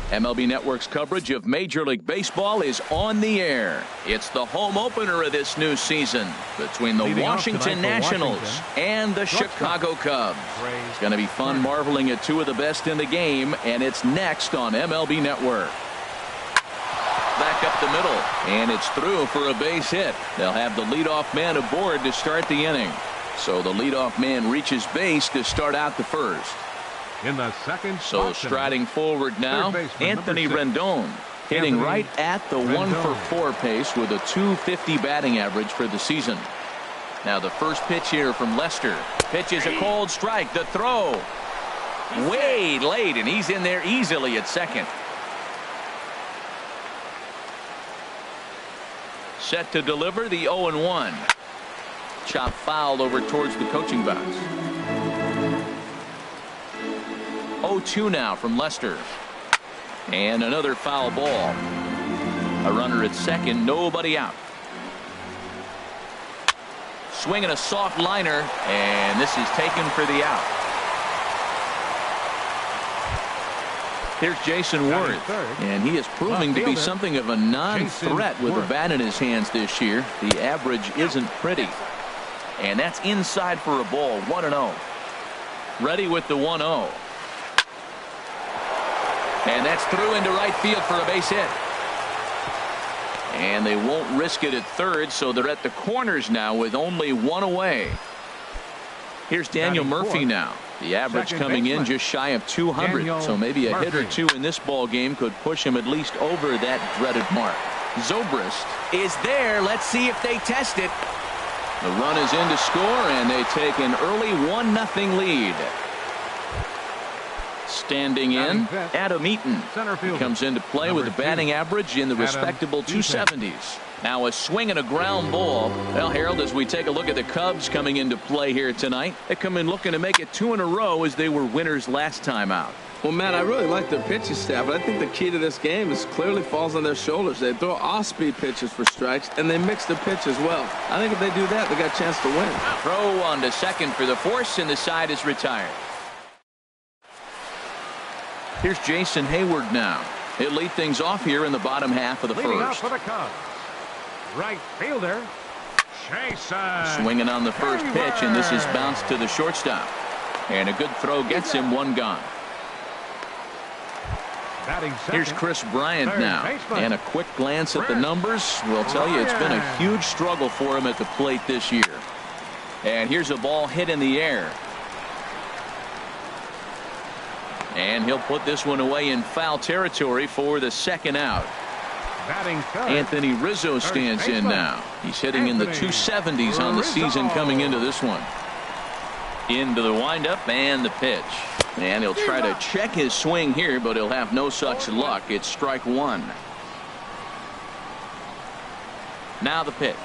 MLB Network's coverage of Major League Baseball is on the air. It's the home opener of this new season between the Washington Nationals and the Chicago Cubs. It's going to be fun marveling at two of the best in the game, and it's next on MLB Network. Back up the middle, and it's through for a base hit. They'll have the leadoff man aboard to start the inning. So the leadoff man reaches base to start out the first. In the second so striding forward now, Anthony Rendon, hitting right at the 1-for-4 pace with a .250 batting average for the season. Now the first pitch here from Lester. Pitch is a cold strike. The throw way late, and he's in there easily at second. Set to deliver the 0-1. Chop foul over towards the coaching box. 0-2 now from Lester. And another foul ball. A runner at second, nobody out. Swinging a soft liner, and this is taken for the out. Here's Jason Worth, and he is proving to be something of a non-threat with a bat in his hands this year. The average isn't pretty. And that's inside for a ball. 1-0. Ready with the 1-0. And that's through into right field for a base hit. And they won't risk it at third, so they're at the corners now with only one away. Here's Daniel Murphy now. The average coming in just shy of 200, so maybe a hit or two in this ball game could push him at least over that dreaded mark. Zobrist is there. Let's see if they test it. The run is in to score, and they take an early 1-0 lead. Standing in, Adam Eaton comes into play with a batting average in the respectable 270s. Now a swing and a ground ball. Well, Harold, as we take a look at the Cubs coming into play here tonight, they come in looking to make it 2 in a row as they were winners last time out. Well, Matt, I really like their pitching staff, but I think the key to this game is clearly falls on their shoulders. They throw off-speed pitches for strikes, and they mix the pitch as well. I think if they do that, they got a chance to win. Throw on to second for the force, and the side is retired. Here's Jason Hayward now. He'll lead things off here in the bottom half of the Leading first. Up for the Cubs, right fielder, Jason. Swinging on the first pitch, and this is bounced to the shortstop. And a good throw gets him one gone. Here's Chris Bryant now. And a quick glance at the numbers will tell you it's been a huge struggle for him at the plate this year. And here's a ball hit in the air. And he'll put this one away in foul territory for the second out. Anthony Rizzo stands in now. He's hitting in the 270s on the season coming into this one. Into the windup and the pitch. And he'll try to check his swing here, but he'll have no such luck. It's strike one. Now the pitch.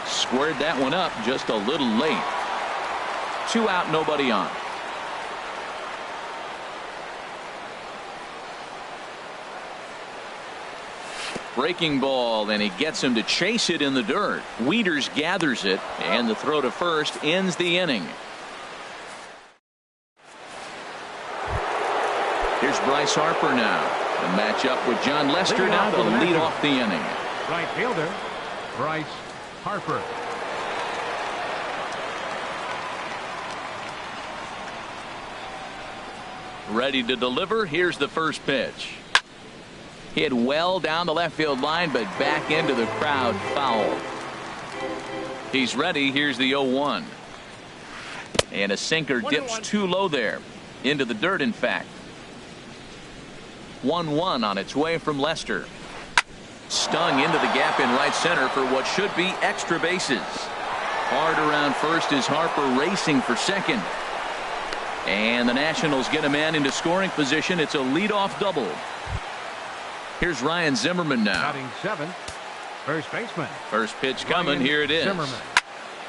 Squared that one up just a little late. 2 out, nobody on. Breaking ball, and he gets him to chase it in the dirt. Wieters gathers it, and the throw to first ends the inning. Here's Bryce Harper now. The matchup with John Lester now to lead off the inning. Right fielder, Bryce Harper. Ready to deliver. Here's the first pitch. Hit well down the left field line, but back into the crowd, foul. He's ready. Here's the 0-1. And a sinker dips too low there. Into the dirt, in fact. 1-1 on its way from Lester. Stung into the gap in right center for what should be extra bases. Hard around first is Harper racing for second. And the Nationals get a man into scoring position. It's a leadoff double. Here's Ryan Zimmerman now. Batting seventh, first baseman. First pitch coming. Here it is. Zimmerman.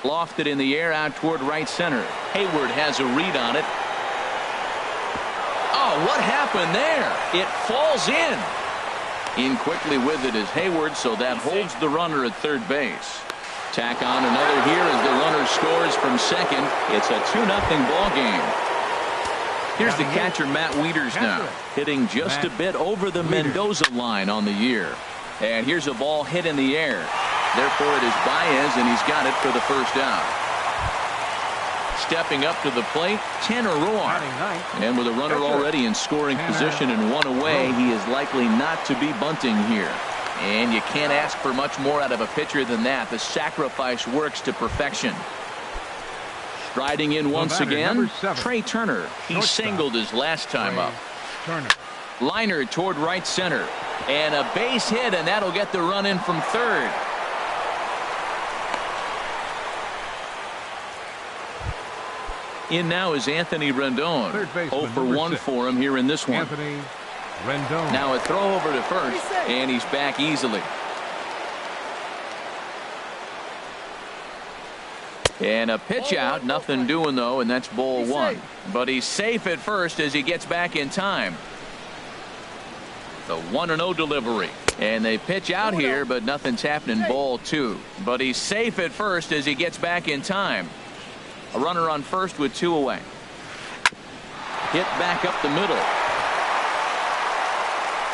Lofted in the air out toward right center. Hayward has a read on it. Oh, what happened there? It falls in. In quickly with it is Hayward, so that holds the runner at third base. Tack on another here as the runner scores from second. It's a 2-0 ball game. Here's the catcher, Matt Wieters, now hitting just a bit over the Mendoza line on the year. And here's a ball hit in the air. Therefore, it is Baez, and he's got it for the first out. Stepping up to the plate, Tanner Roark. And with a runner already in scoring position and one away, he is likely not to be bunting here. And you can't ask for much more out of a pitcher than that. The sacrifice works to perfection. Striding in once again, Trey Turner. He singled his last time up. Liner toward right center. And a base hit, and that'll get the run in from third. In now is Anthony Rendon. 0 for 1 for him here in this one. Now a throw over to first, and he's back easily. And a pitch out, nothing doing though, and that's ball one. But he's safe at first as he gets back in time. The 1-0 delivery. And they pitch out here, but nothing's happening. Ball two. But he's safe at first as he gets back in time. A runner on first with 2 away. Hit back up the middle.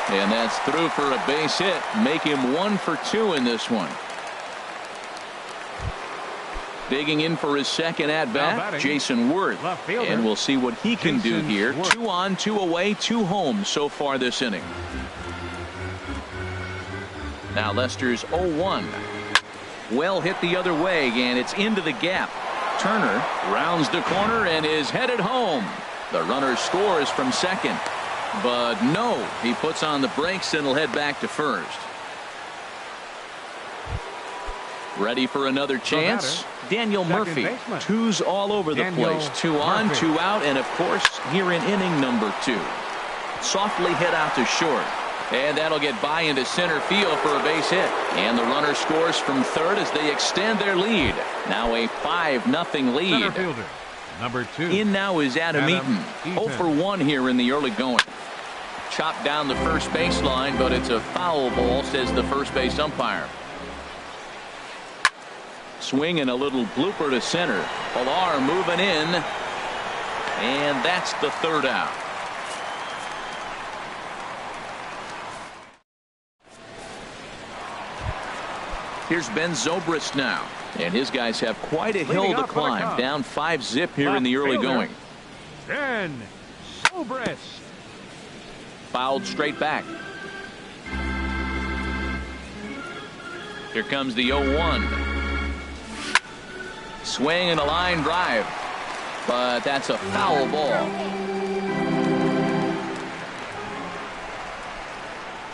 And that's through for a base hit. Make him 1 for 2 in this one. Digging in for his second at-bat, Jason Worth. And we'll see what he can do here. 2 on, 2 away, 2 home so far this inning. Now Lester's 0-1. Well hit the other way, and it's into the gap. Turner rounds the corner and is headed home. The runner scores from second. But no, he puts on the brakes and will head back to first. Ready for another chance. Daniel Murphy. 2s all over the place. 2 on, 2 out, and of course here in inning number 2. Softly hit out to short. And that'll get by into center field for a base hit. And the runner scores from third as they extend their lead. Now a 5-0 lead. Number 2. In now is Adam Eaton. 0 for 1 here in the early going. Chopped down the first baseline, but it's a foul ball, says the first base umpire. Swing and a little blooper to center. Pilar moving in. And that's the third out. Here's Ben Zobrist now. And his guys have quite a hill to climb. Down 5-0 here in the early going. Ben Zobrist. Fouled straight back. Here comes the 0-1. Swing and a line drive. But that's a foul ball.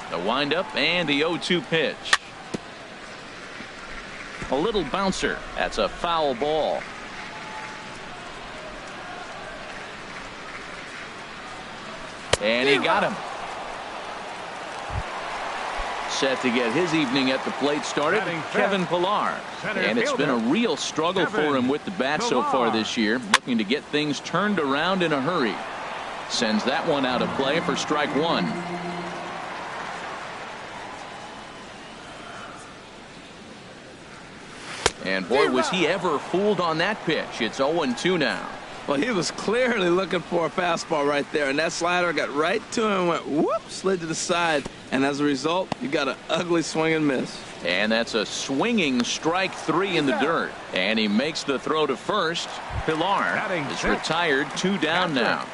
The windup and the 0-2 pitch. A little bouncer. That's a foul ball. And he got him. Set to get his evening at the plate started, Kevin Pilar. And it's been a real struggle for him with the bat so far this year, looking to get things turned around in a hurry. Sends that one out of play for strike 1. And boy, was he ever fooled on that pitch. It's 0-2 now. Well, he was clearly looking for a fastball right there, and that slider got right to him and went whoop, slid to the side, and as a result you got an ugly swing and miss. And that's a swinging strike 3 in the dirt, and he makes the throw to first. Pilar is retired, 2 down now.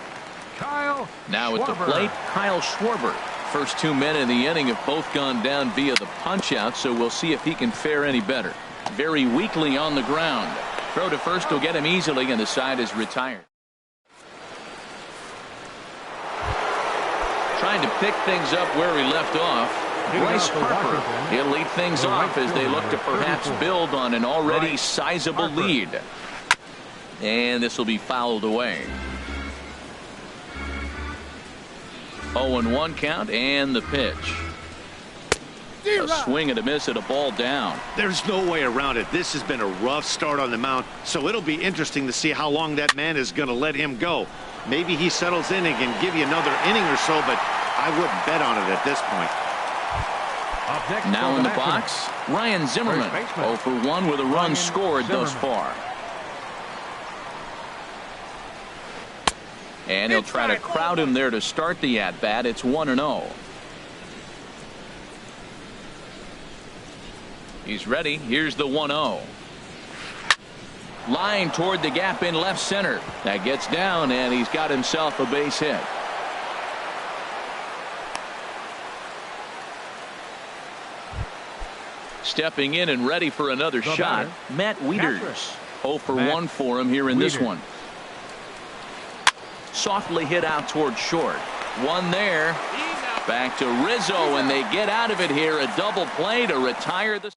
Now at the plate, Kyle Schwarber. First 2 men in the inning have both gone down via the punch out, so we'll see if he can fare any better. Very weakly on the ground. Throw to first will get him easily, and the side is retired. Trying to pick things up where he left off. Bryce Harper. He'll lead things off as they look to perhaps build on an already sizable lead. And this will be fouled away. 0-1 count and the pitch. A swing and a miss at a ball down. There's no way around it. This has been a rough start on the mound, so it'll be interesting to see how long that man is going to let him go. Maybe he settles in and can give you another inning or so, but I wouldn't bet on it at this point. Now in the box, Ryan Zimmerman. 0 for 1 with a run scored thus far. And he'll try to crowd him there to start the at-bat. It's 1-0. He's ready. Here's the 1-0. Line toward the gap in left center. That gets down, and he's got himself a base hit. Stepping in and ready for another shot, Matt Wieters. 0 for 1 for him here in this one. Softly hit out toward short. One there. Back to Rizzo, and they get out of it here. A double play to retire the.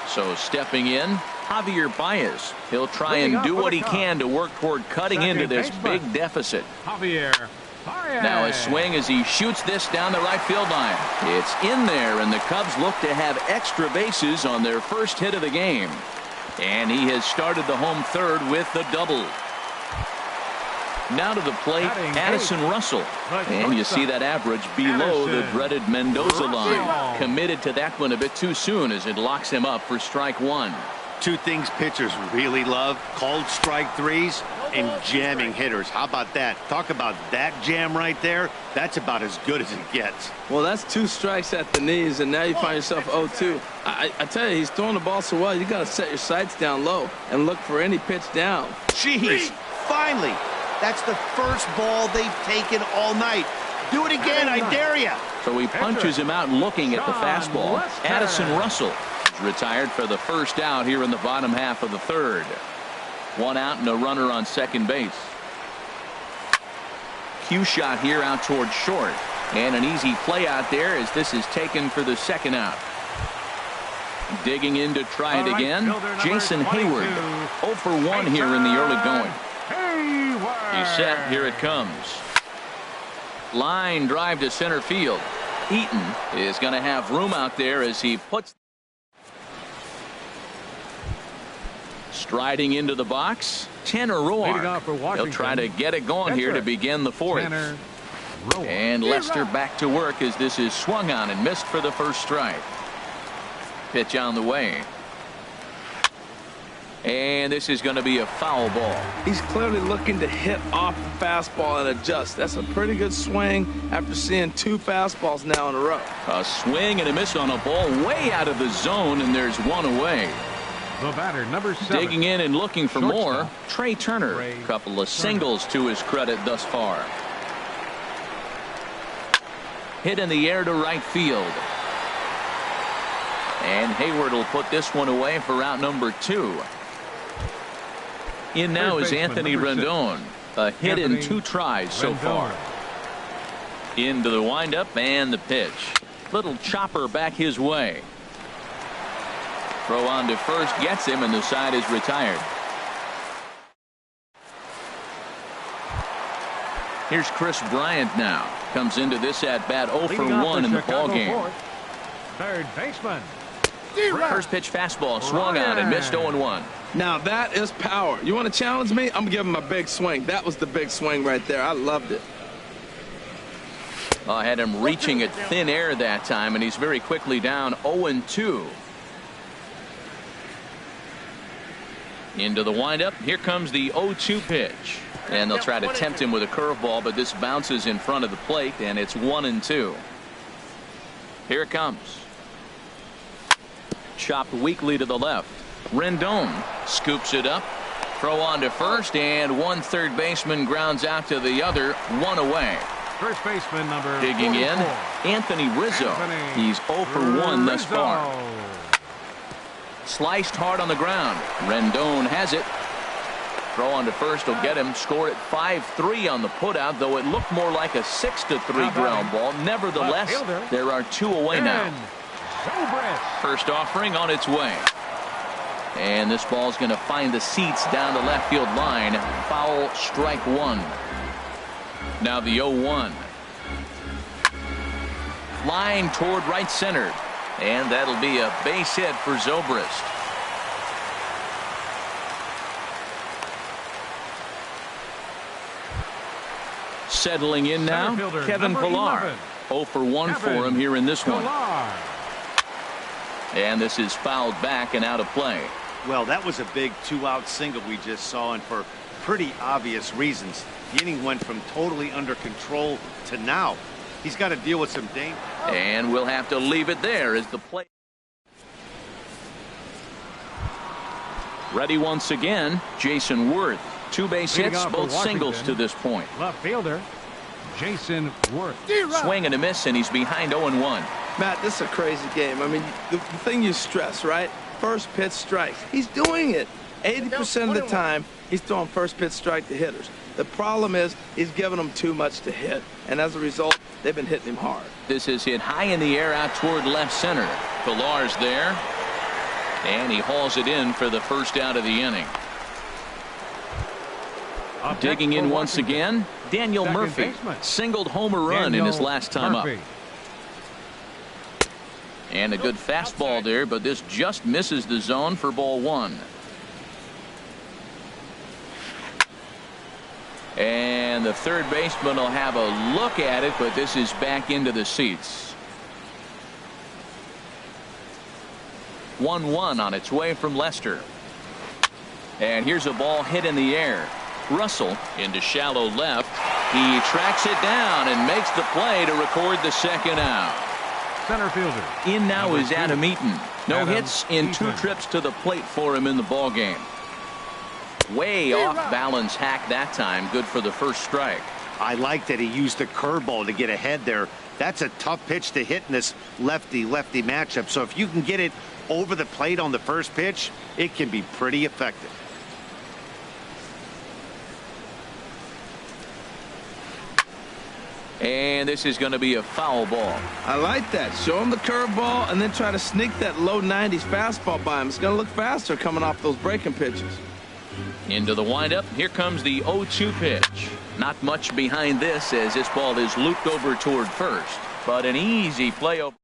So stepping in, Javier Baez. He'll try and do what he can to work toward cutting into this big deficit. Javier Baez. Now a swing as he shoots this down the right field line. It's in there, and the Cubs look to have extra bases on their first hit of the game. And he has started the home third with the double. Now to the plate, Addison Russell. And you see that average below the dreaded Mendoza line. Committed to that one a bit too soon as it locks him up for strike one. Two things pitchers really love: called strike threes and jamming hitters. How about that? Talk about that jam right there. That's about as good as it gets. Well, that's 2 strikes at the knees, and now you find yourself 0-2. I tell you, he's throwing the ball so well, you got to set your sights down low and look for any pitch down. Jeez, finally. That's the first ball they've taken all night. Do it again, I dare you. So he punches him out looking at the fastball. Addison Russell is retired for the first out here in the bottom half of the third. 1 out and a runner on second base. Cue shot here out toward short. And an easy play out there as this is taken for the second out. Digging in to try it again, Jason Hayward. 0 for 1 here in the early going. He's set. Here it comes. Line drive to center field. Eaton is going to have room out there as he puts. Striding into the box, Tanner Roark. He'll try to get it going here to begin the fourth. And Lester back to work as this is swung on and missed for the first strike. Pitch on the way. And this is going to be a foul ball. He's clearly looking to hit off the fastball and adjust. That's a pretty good swing after seeing 2 fastballs now in a row. A swing and a miss on a ball way out of the zone, and there's one away. The batter, number 7. Digging in and looking for more, Trey Turner. A couple of singles to his credit thus far. Hit in the air to right field. And Hayward will put this one away for out number 2. In now is Anthony Rendon. A hit in 2 tries so far. Into the windup and the pitch. Little chopper back his way. Throw on to first gets him, and the side is retired. Here's Chris Bryant now. Comes into this at bat 0 for 1 in the ballgame. Third baseman. First pitch fastball swung on and missed 0-1. Now that is power. You want to challenge me? I'm giving him a big swing. That was the big swing right there. I loved it. I had him reaching at thin air that time, and he's very quickly down 0-2. Into the windup. Here comes the 0-2 pitch. And they'll try to tempt him with a curveball, but this bounces in front of the plate, and it's 1-2. Here it comes. Chopped weakly to the left. Rendon scoops it up. Throw on to first, and one third baseman grounds out to the other. 1 away. First baseman number Digging 44. in, Anthony Rizzo. He's 0 for 1 thus far. Sliced hard on the ground. Rendon has it. Throw on to first will get him. Score at 5-3 on the putout, though it looked more like a 6-3 ground ball. Nevertheless, there are 2 away now. First offering on its way. And this ball's going to find the seats down the left field line. Foul, strike 1. Now the 0-1. Line toward right center. And that'll be a base hit for Zobrist. Settling in now, Kevin Pillar. 0 for 1 for him here in this one. And this is fouled back and out of play. Well, that was a big 2-out single we just saw, and for pretty obvious reasons. The inning went from totally under control to now. He's got to deal with some danger. And we'll have to leave it there as the play. Ready once again, Jason Worth. 2 base hits, both singles to this point. Left fielder, Jason Worth. Swing and a miss, and he's behind 0-1. Matt, this is a crazy game. I mean, the thing you stress, right? First pitch strikes. He's doing it. 80% of the time, he's throwing first pitch strike to hitters. The problem is he's giving them too much to hit, and as a result, they've been hitting him hard. This is hit high in the air out toward left center. Pillar's there, and he hauls it in for the first out of the inning. Digging in once again, Daniel Murphy. Singled home run in his last time up. And a good fastball there, but this just misses the zone for ball 1. And the third baseman will have a look at it, but this is back into the seats. 1-1 on its way from Lester. And here's a ball hit in the air. Russell into shallow left. He tracks it down and makes the play to record the second out. Center fielder. In now is Adam Eaton. No hits in 2 trips to the plate for him in the ball game. Way off balance hack that time. Good for the first strike. I like that he used the curveball to get ahead there. That's a tough pitch to hit in this lefty-lefty matchup. So if you can get it over the plate on the first pitch, it can be pretty effective. And this is going to be a foul ball. I like that. Show him the curveball and then try to sneak that low 90s fastball by him. It's going to look faster coming off those breaking pitches. Into the windup. Here comes the 0-2 pitch. Not much behind this as this ball is looped over toward first. But an easy play over.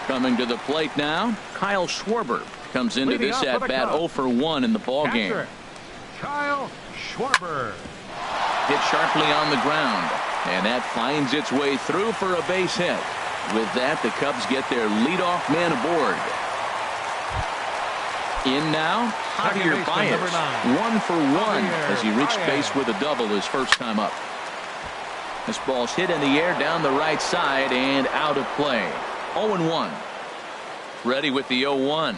Coming to the plate now, Kyle Schwarber comes into this at bat 0 for 1 in the ball game. Kyle Schwarber. Hit sharply on the ground, and that finds its way through for a base hit. With that, the Cubs get their leadoff man aboard. In now, Javier Baez, 1 for 1 as he reached base with a double his first time up. This ball's hit in the air down the right side and out of play. 0-1. Ready with the 0-1.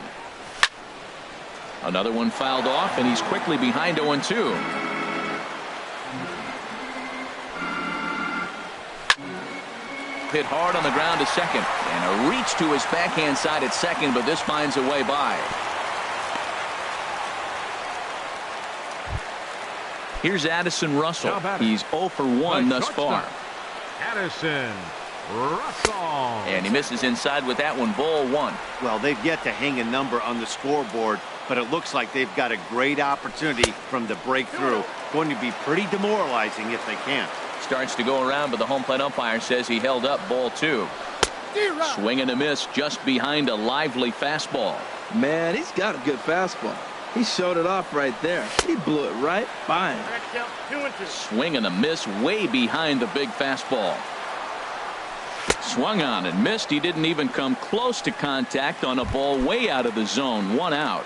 Another one fouled off, and he's quickly behind 0-2. Hit hard on the ground to second, and a reach to his backhand side at second, but this finds a way by. Here's Addison Russell. He's 0 for 1 thus far. Addison Russell. And he misses inside with that one. Ball 1. Well, they've yet to hang a number on the scoreboard, but it looks like they've got a great opportunity from the breakthrough. Going to be pretty demoralizing if they can't. Starts to go around, but the home plate umpire says he held up. Ball 2. Swing and a miss just behind a lively fastball. Man, he's got a good fastball. He showed it off right there. He blew it right by him. Swing and a miss way behind the big fastball. Swung on and missed. He didn't even come close to contact on a ball way out of the zone. 1 out.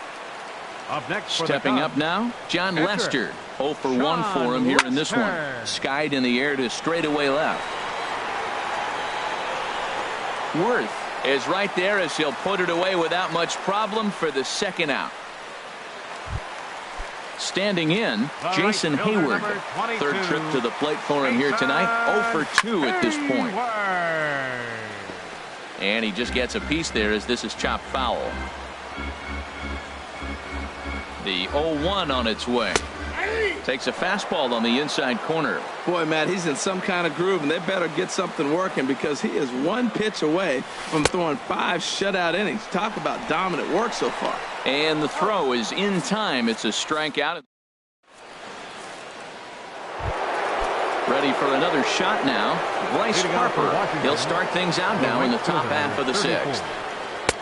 Up next, stepping up now, John Lester. 0 for 1 for him here in this one. Skied in the air to straightaway left. Worth is right there as he'll put it away without much problem for the second out. Standing in, Jason Hayward. Third trip to the plate for him here tonight. 0 for 2 at this point. And he just gets a piece there as this is chopped foul. The 0-1 on its way. Takes a fastball on the inside corner. Boy, Matt, he's in some kind of groove, and they better get something working because he is 1 pitch away from throwing 5 shutout innings. Talk about dominant work so far. And the throw is in time. It's a strikeout. Ready for another shot now. Bryce Harper. He'll start things out now in the top half of the 6th.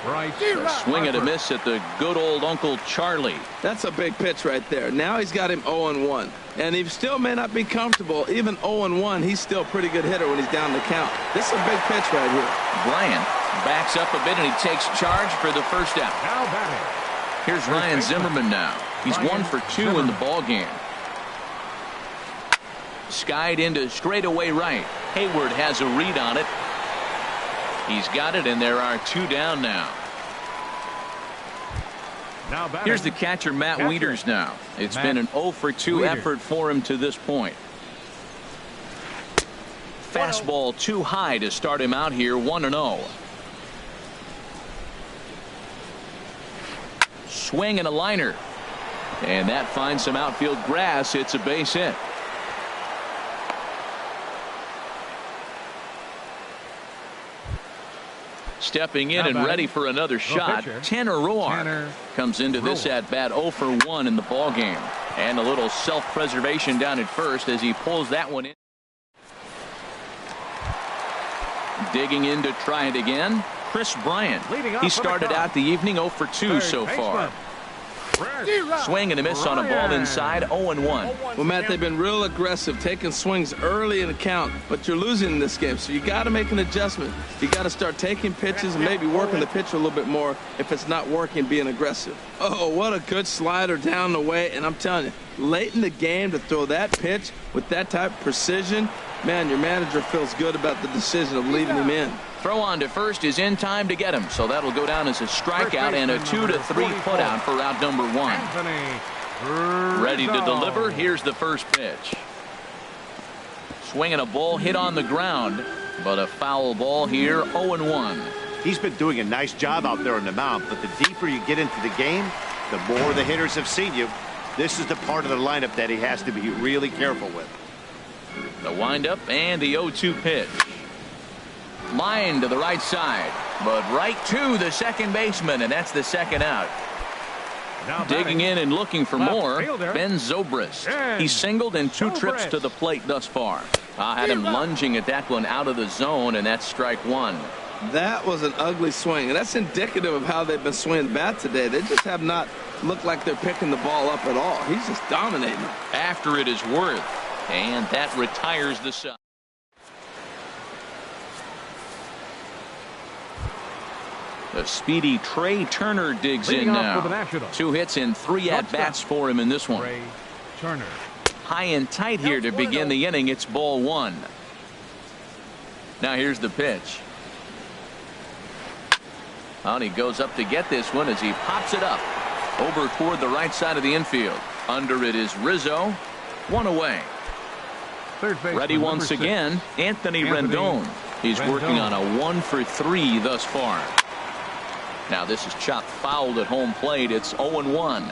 Right. A swing and a miss at the good old Uncle Charlie. That's a big pitch right there. Now he's got him 0-1. And he still may not be comfortable. Even 0-1, he's still a pretty good hitter when he's down the count. This is a big pitch right here. Bryant backs up a bit and he takes charge for the first out. Now batting. Here's Ryan Zimmerman now. He's 1 for 2 in the ball game. Skied into straightaway right. Hayward has a read on it. He's got it, and there are 2 down now. Here's the catcher, Matt Wieters now. It's been an 0 for 2 effort for him to this point. Fastball too high to start him out here, 1-0. Swing and a liner. And that finds some outfield grass. It's a base hit. Stepping in and ready for another shot, Tanner Roark comes into this at bat 0 for 1 in the ball game. And a little self-preservation down at first as he pulls that one in. Digging in to try it again, Chris Bryant. He started out the evening 0 for 2 so far. Swing and a miss on a ball inside, 0-1. Well, Matt, they've been real aggressive, taking swings early in the count, but you're losing in this game, so you got to make an adjustment. You got to start taking pitches and maybe working the pitcher a little bit more if it's not working, being aggressive. Oh, what a good slider down the way, and I'm telling you, late in the game to throw that pitch with that type of precision, man, your manager feels good about the decision of leaving him in. Throw on to first is in time to get him, so that'll go down as a strikeout and a 2-3 putout for out number 1. Ready to deliver. Here's the first pitch. Swinging a ball hit on the ground, but a foul ball here, 0-1. He's been doing a nice job out there on the mound, but the deeper you get into the game, the more the hitters have seen you. This is the part of the lineup that he has to be really careful with. The windup and the 0-2 pitch. Line to the right side, but right to the second baseman, and that's the second out. Digging in and looking for more, Ben Zobrist. He singled in 2 trips to the plate thus far. I had him lunging at that one out of the zone, and that's strike 1. That was an ugly swing, and that's indicative of how they've been swinging the bat today. They just have not looked like they're picking the ball up at all. He's just dominating. After it is Worth, and that retires the side. The speedy Trey Turner digs in now. 2 hits and 3 at-bats for him in this one. High and tight here to begin the inning. It's ball 1. Now here's the pitch. And he goes up to get this one as he pops it up over toward the right side of the infield. Under it is Rizzo. 1 away. Ready once again, Anthony Rendon. He's working on a 1 for 3 thus far. Now this is chopped fouled at home plate. It's 0-1.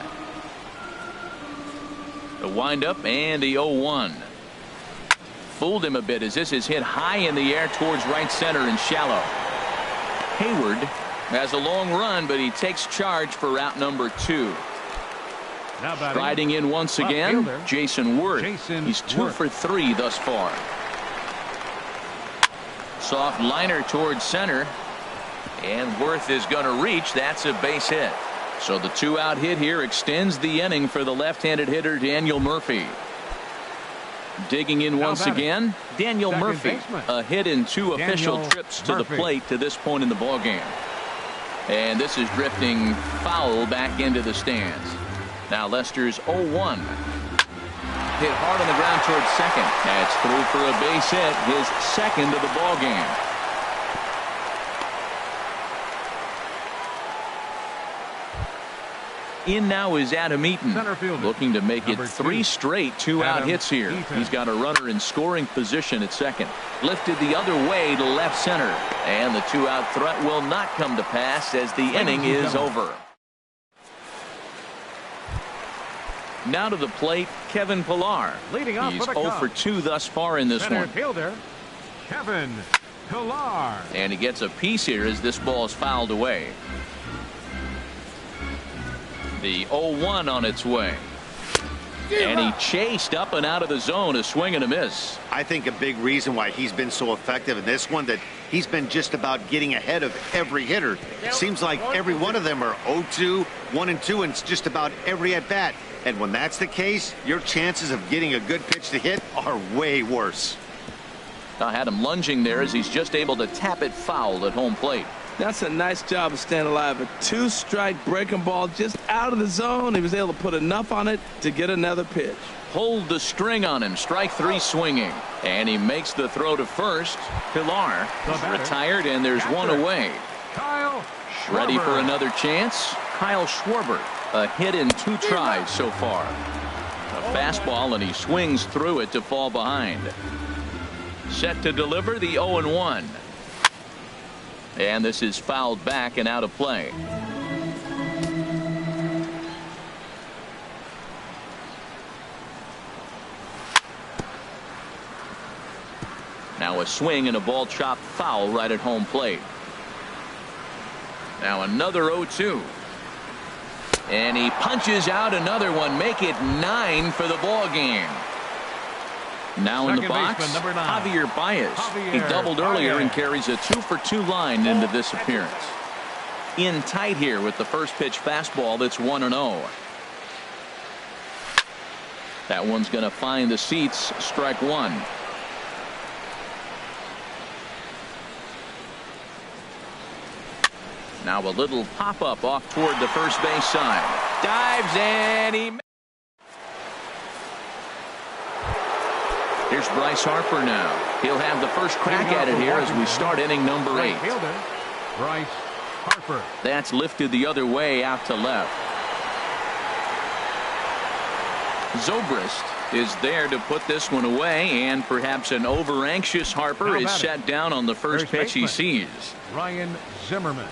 The windup and the 0-1. Fooled him a bit as this is hit high in the air towards right center and shallow. Hayward has a long run, but he takes charge for out number 2. Striding in once again, Jason Worth. He's 2 for 3 thus far. Soft liner towards center. And Worth is going to reach. That's a base hit. So the 2-out hit here extends the inning for the left-handed hitter Daniel Murphy. Digging in once again, Daniel Murphy. A hit in 2 official trips to the plate to this point in the ballgame. And this is drifting foul back into the stands. Now Lester's 0-1. Hit hard on the ground towards second. That's through for a base hit, his second of the ballgame. In now is Adam Eaton, looking to make it 3 straight 2-out hits here. He's got a runner in scoring position at second. Lifted the other way to left center. And the 2-out threat will not come to pass as the inning is over. Now to the plate, Kevin Pillar. He's 0 for 2 thus far in this one. Kevin Pillar. And he gets a piece here as this ball is fouled away. The 0-1 on its way. And he chased up and out of the zone, a swing and a miss. I think a big reason why he's been so effective in this one, that he's been just about getting ahead of every hitter. Seems like every one of them are 0-2, 1-2, and it's just about every at-bat. And when that's the case, your chances of getting a good pitch to hit are way worse. I had him lunging there as he's just able to tap it foul at home plate. That's a nice job of staying alive. A 2-strike breaking ball just out of the zone. He was able to put enough on it to get another pitch. Hold the string on him. Strike 3 swinging. And he makes the throw to first. Pilar is retired, and there's one away. Kyle Schwarber. Ready for another chance? Kyle Schwarber. A hit in 2 tries so far. A fastball, and he swings through it to fall behind. Set to deliver the 0-1. And this is fouled back and out of play. Now a swing and a ball chopped foul right at home plate. Now another 0-2. And he punches out another one. Make it 9 for the ball game. Now in the box, Javier Baez. He doubled earlier and carries a 2-for-2 line into this appearance. In tight here with the first pitch fastball that's 1-0. That one's going to find the seats. Strike 1. Now a little pop-up off toward the first base side. Dives and he... Here's Bryce Harper now. He'll have the first crack at it here as we start inning number 8. Bryce Harper. That's lifted the other way out to left. Zobrist is there to put this one away, and perhaps an over-anxious Harper is set down on the first pitch he sees. Ryan Zimmerman.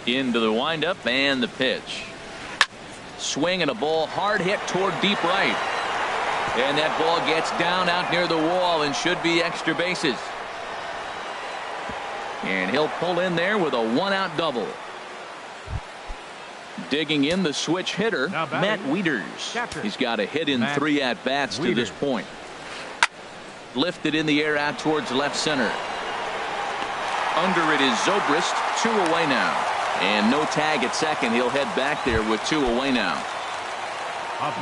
Into the windup and the pitch. Swing and a ball hard hit toward deep right. And that ball gets down out near the wall and should be extra bases. And he'll pull in there with a 1-out double. Digging in the switch hitter, Matt Wieters. He's got a hit in 3 at-bats to this point. Lifted in the air out towards left center. Under it is Zobrist. 2 away now. And no tag at second. He'll head back there with 2 away now.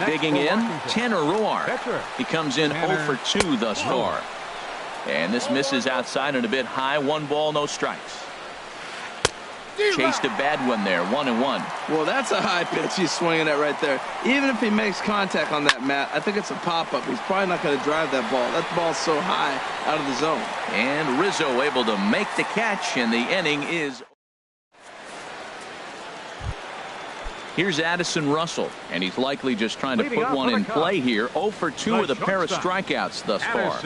Digging in, Tanner Roar. He comes in 0-for-2 thus far. And this misses outside and a bit high. 1 ball, no strikes. Chased a bad one there. 1-1. Well, that's a high pitch he's swinging at right there. Even if he makes contact on that, Matt, I think it's a pop-up. He's probably not going to drive that ball. That ball's so high out of the zone. And Rizzo able to make the catch, and the inning is... Here's Addison Russell, and he's likely just trying to put one in play here. 0-for-2 with a pair of strikeouts thus far.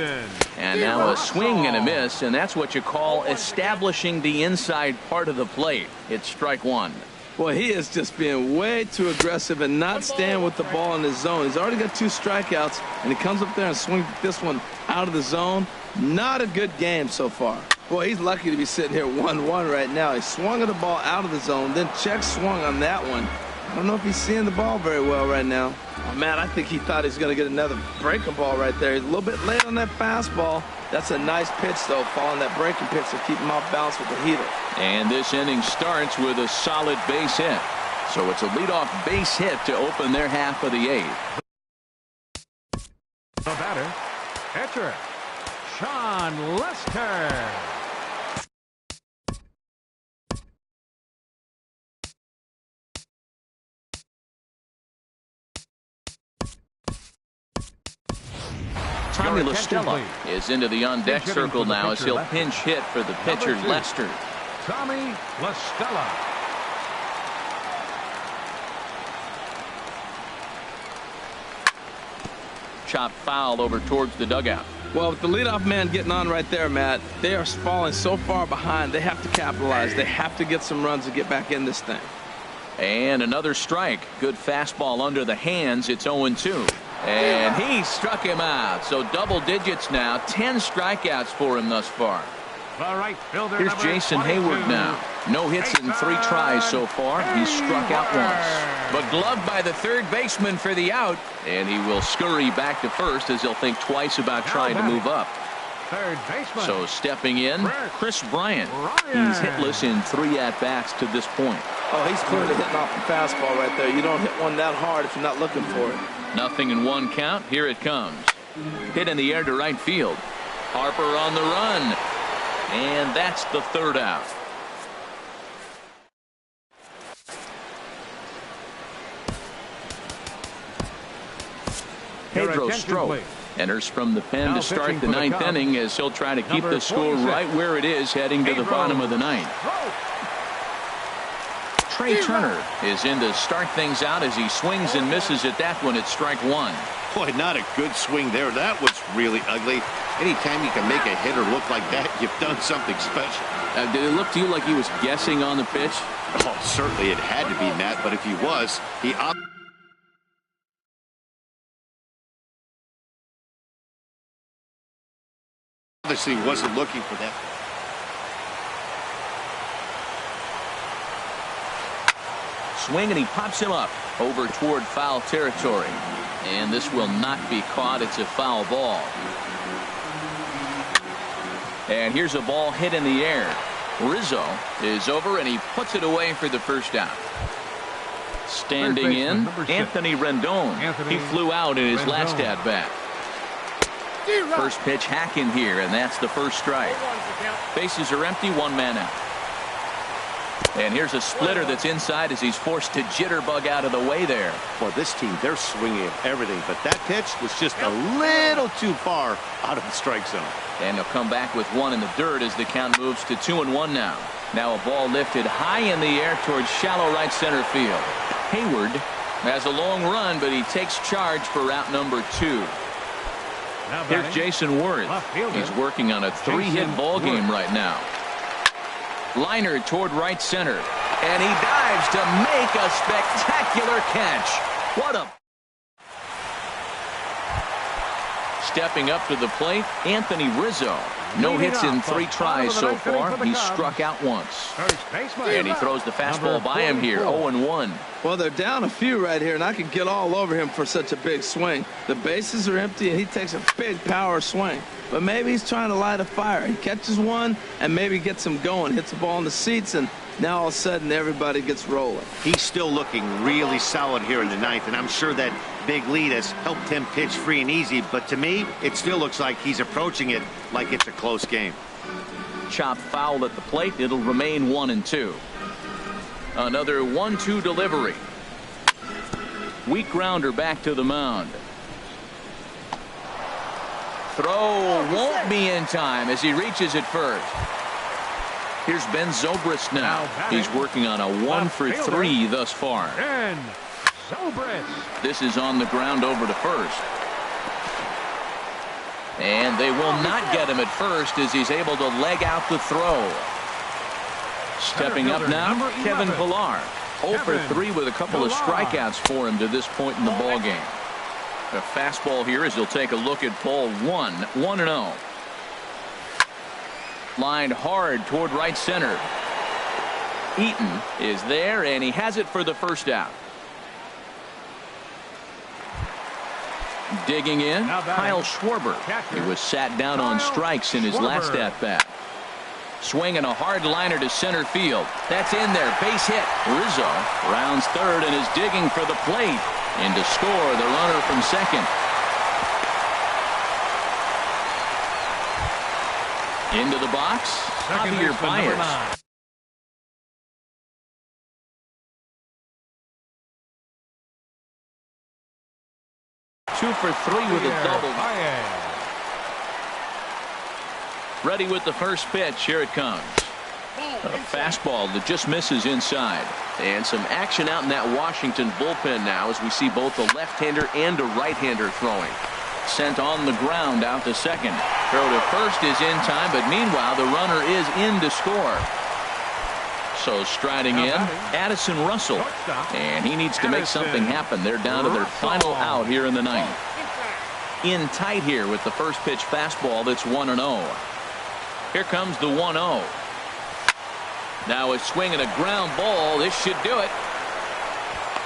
And now a swing and a miss, and that's what you call establishing the inside part of the plate. It's strike 1. Boy, he is just being way too aggressive and not staying with the ball in his zone. He's already got 2 strikeouts, and he comes up there and swings this one out of the zone. Not a good game so far. Boy, he's lucky to be sitting here 1-1 right now. He swung at the ball out of the zone, then check swung on that one. I don't know if he's seeing the ball very well right now. Oh, man, I think he thought he was going to get another breaking ball right there. He's a little bit late on that fastball. That's a nice pitch, though, following that breaking pitch to keep him off balance with the heater. And this inning starts with a solid base hit. So it's a leadoff base hit to open their half of the 8th. The batter, catcher, Sean Lester. Tommy La Stella is into the on-deck circle now as he'll pinch hit for the pitcher, Lester. Tommy La Stella. Chop foul over towards the dugout. Well, with the leadoff man getting on right there, Matt, they are falling so far behind. They have to capitalize. They have to get some runs to get back in this thing. And another strike. Good fastball under the hands. It's 0-2. And he struck him out. So double digits now. 10 strikeouts for him thus far. The right fielder, Here's Jason Hayward now. No hits in 3 tries so far. He's struck out once. But gloved by the third baseman for the out. And he will scurry back to first as he'll think twice about trying to move up. Third baseman. So stepping in, Chris Bryant. He's hitless in 3 at-bats to this point. Oh, he's clearly hitting off the fastball right there. You don't hit one that hard if you're not looking for it. Nothing in 1 count. Here it comes. Hit in the air to right field. Harper on the run. And that's the 3rd out. Pedro Strop enters from the pen to start the 9th inning as he'll try to keep the score right where it is heading to the bottom of the 9th. Trey Turner is in to start things out as he swings and misses at that one at strike 1. Boy, not a good swing there. That was really ugly. Anytime you can make a hitter look like that, you've done something special. Did it look to you like he was guessing on the pitch? Oh, certainly it had to be, Matt, but if he was, he obviously wasn't looking for that. Swing, and he pops him up over toward foul territory. And this will not be caught. It's a foul ball. And here's a ball hit in the air. Rizzo is over, and he puts it away for the 1st out. Standing in, Anthony Rendon. He flew out in his last at-bat. First pitch hacking here, and that's the 1st strike. Bases are empty, 1 man out. And here's a splitter that's inside as he's forced to jitterbug out of the way there. Well, this team, they're swinging at everything, but that pitch was just a little too far out of the strike zone. And he'll come back with 1 in the dirt as the count moves to 2-1 now. Now a ball lifted high in the air towards shallow right center field. Hayward has a long run, but he takes charge for route number 2. Here's Jason Worth. He's working on a 3-hit ball game right now. Liner toward right center, and he dives to make a spectacular catch. What a... Stepping up to the plate, Anthony Rizzo. No hits in 3 tries so far. He's struck out once. And he throws the fastball by him here, 0-1. Well, they're down a few right here, and I can get all over him for such a big swing. The bases are empty, and he takes a big power swing. But maybe he's trying to light a fire. He catches one and maybe gets him going, hits the ball in the seats, and now all of a sudden everybody gets rolling. He's still looking really solid here in the 9th, and I'm sure that big lead has helped him pitch free and easy. But to me, it still looks like he's approaching it like it's a close game. Chopped foul at the plate. It'll remain 1-2. Another 1-2 delivery. Weak grounder back to the mound. Throw won't be in time as he reaches it first. Here's Ben Zobrist now. He's working on a 1-for-3 thus far. Ben Zobrist. This is on the ground over to first. And they will not get him at first as he's able to leg out the throw. Stepping up now, Kevin Pillar. 0-for-3 with a couple of strikeouts for him to this point in the ballgame. A fastball here as he'll take a look at ball 1, 1-0. Lined hard toward right center. Eaton is there, and he has it for the 1st out. Digging in, Kyle Schwarber. He was sat down on strikes in his last at-bat. Swinging a hard liner to center field. That's in there. Base hit. Rizzo rounds 3rd and is digging for the plate. And to score the runner from 2nd. Into the box, Javier Baez. Two for 3 with a double. Ready with the first pitch. Here it comes. A fastball that just misses inside. And some action out in that Washington bullpen now as we see both a left-hander and a right-hander throwing. Sent on the ground out to second. Throw to first is in time, but meanwhile the runner is in to score. So striding in, Addison Russell. And he needs to make something happen. They're down to their final out here in the 9th. In tight here with the first pitch fastball that's 1-0. Here comes the 1-0. Now a swing and a ground ball. This should do it.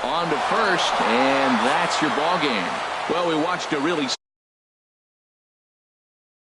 On to first, and that's your ball game. Well, we watched a really